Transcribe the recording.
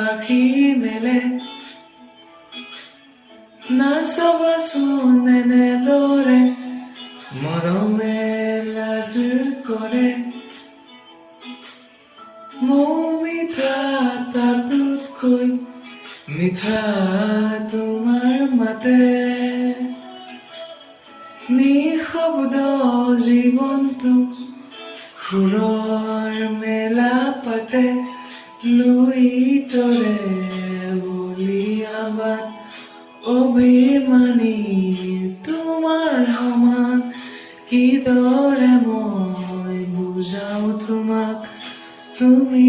আখি মেলে নাচাবাচোন এনেদৰে মৰমে লাজ কৰে মিঠা তাতোতকৈ মিঠা তোমাৰ মাতে নিশব্দ জীৱনটো সুৰৰ মেলা পাতে লুইতৰে বলিয়াবাত অভিমানী তোমাৰ সমান কিদৰে মই বুজাও তোমাক তুমি